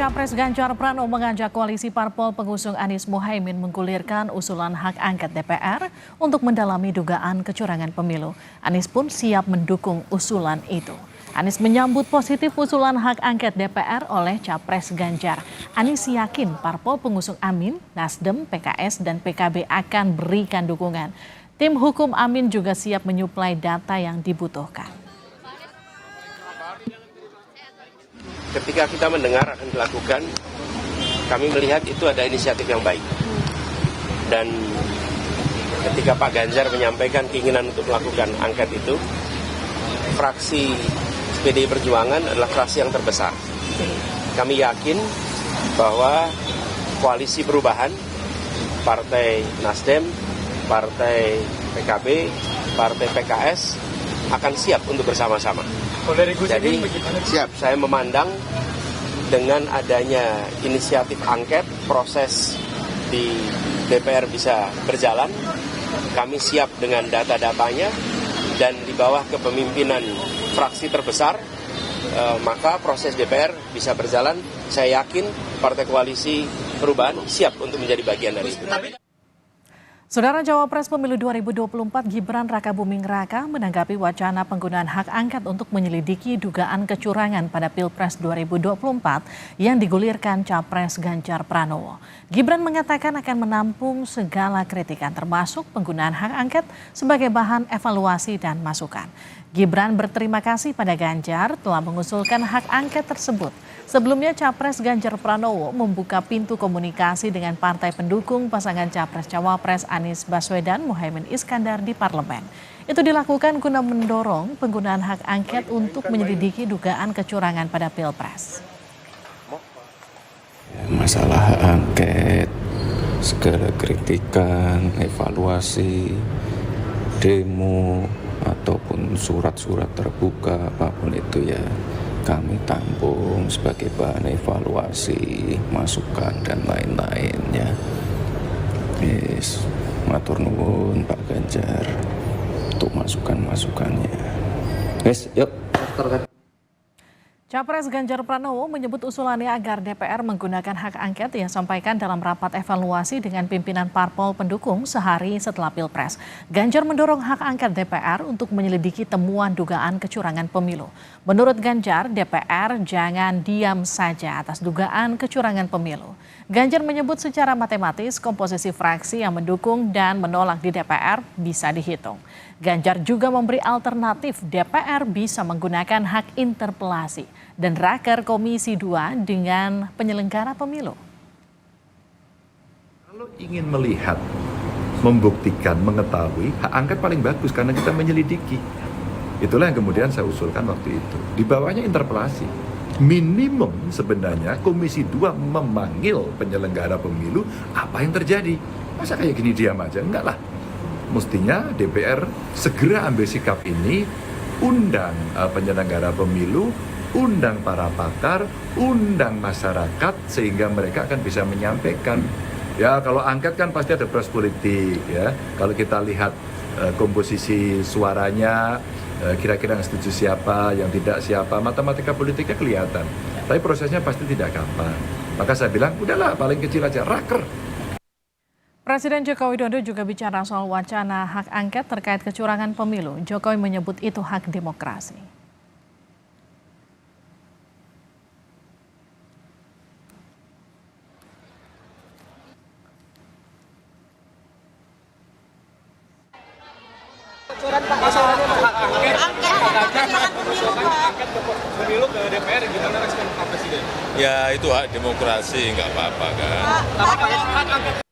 Capres Ganjar Pranowo mengajak koalisi parpol pengusung Anies Mohaimin menggulirkan usulan hak angket DPR untuk mendalami dugaan kecurangan pemilu. Anies pun siap mendukung usulan itu. Anies menyambut positif usulan hak angket DPR oleh Capres Ganjar. Anies yakin parpol pengusung Amin, Nasdem, PKS, dan PKB akan berikan dukungan. Tim hukum Amin juga siap menyuplai data yang dibutuhkan. Ketika kita mendengar akan dilakukan, kami melihat itu ada inisiatif yang baik. Dan ketika Pak Ganjar menyampaikan keinginan untuk melakukan angket itu, fraksi PDI Perjuangan adalah fraksi yang terbesar. Kami yakin bahwa koalisi perubahan, Partai Nasdem, Partai PKB, Partai PKS akan siap untuk bersama-sama. Jadi siap, saya memandang dengan adanya inisiatif angket, proses di DPR bisa berjalan. Kami siap dengan data-datanya dan di bawah kepemimpinan fraksi terbesar, maka proses DPR bisa berjalan. Saya yakin Partai Koalisi Perubahan siap untuk menjadi bagian dari itu. Saudara Cawapres Pemilu 2024 Gibran Rakabuming Raka menanggapi wacana penggunaan hak angket untuk menyelidiki dugaan kecurangan pada Pilpres 2024 yang digulirkan Capres Ganjar Pranowo. Gibran mengatakan akan menampung segala kritikan termasuk penggunaan hak angket sebagai bahan evaluasi dan masukan. Gibran berterima kasih pada Ganjar telah mengusulkan hak angket tersebut. Sebelumnya Capres Ganjar Pranowo membuka pintu komunikasi dengan partai pendukung pasangan Capres-Cawapres Anies Baswedan Mohaimin Iskandar di parlemen. Itu dilakukan guna mendorong penggunaan hak angket untuk menyelidiki dugaan kecurangan pada Pilpres. Masalah hak angket, segala kritikan, evaluasi, demo, ataupun surat-surat terbuka apapun itu ya kami tampung sebagai bahan evaluasi, masukan dan lain-lainnya. Matur nuwun Pak Ganjar untuk masukan-masukannya. Yuk. Capres Ganjar Pranowo menyebut usulannya agar DPR menggunakan hak angket yang disampaikan dalam rapat evaluasi dengan pimpinan parpol pendukung sehari setelah Pilpres. Ganjar mendorong hak angket DPR untuk menyelidiki temuan dugaan kecurangan pemilu. Menurut Ganjar, DPR jangan diam saja atas dugaan kecurangan pemilu. Ganjar menyebut secara matematis komposisi fraksi yang mendukung dan menolak di DPR bisa dihitung. Ganjar juga memberi alternatif DPR bisa menggunakan hak interpelasi dan raker Komisi 2 dengan penyelenggara pemilu. Kalau ingin melihat, membuktikan, mengetahui, hak angket paling bagus karena kita menyelidiki. Itulah yang kemudian saya usulkan waktu itu. Di bawahnya interpelasi. Minimum sebenarnya Komisi 2 memanggil penyelenggara pemilu, apa yang terjadi? Masa kayak gini diam aja? Enggak lah. Mestinya DPR segera ambil sikap ini, undang penyelenggara pemilu, undang para pakar, undang masyarakat sehingga mereka akan bisa menyampaikan. Ya kalau angket kan pasti ada proses politik ya. Kalau kita lihat komposisi suaranya, kira-kira yang setuju siapa, yang tidak siapa, matematika politiknya kelihatan. Tapi prosesnya pasti tidak gampang. Maka saya bilang udahlah paling kecil aja raker. Presiden Joko Widodo juga bicara soal wacana hak angket terkait kecurangan pemilu. Jokowi menyebut itu hak demokrasi. Pemilu ke DPR gimana respon Pak Presiden? Ya itu hak demokrasi, nggak apa-apa kan.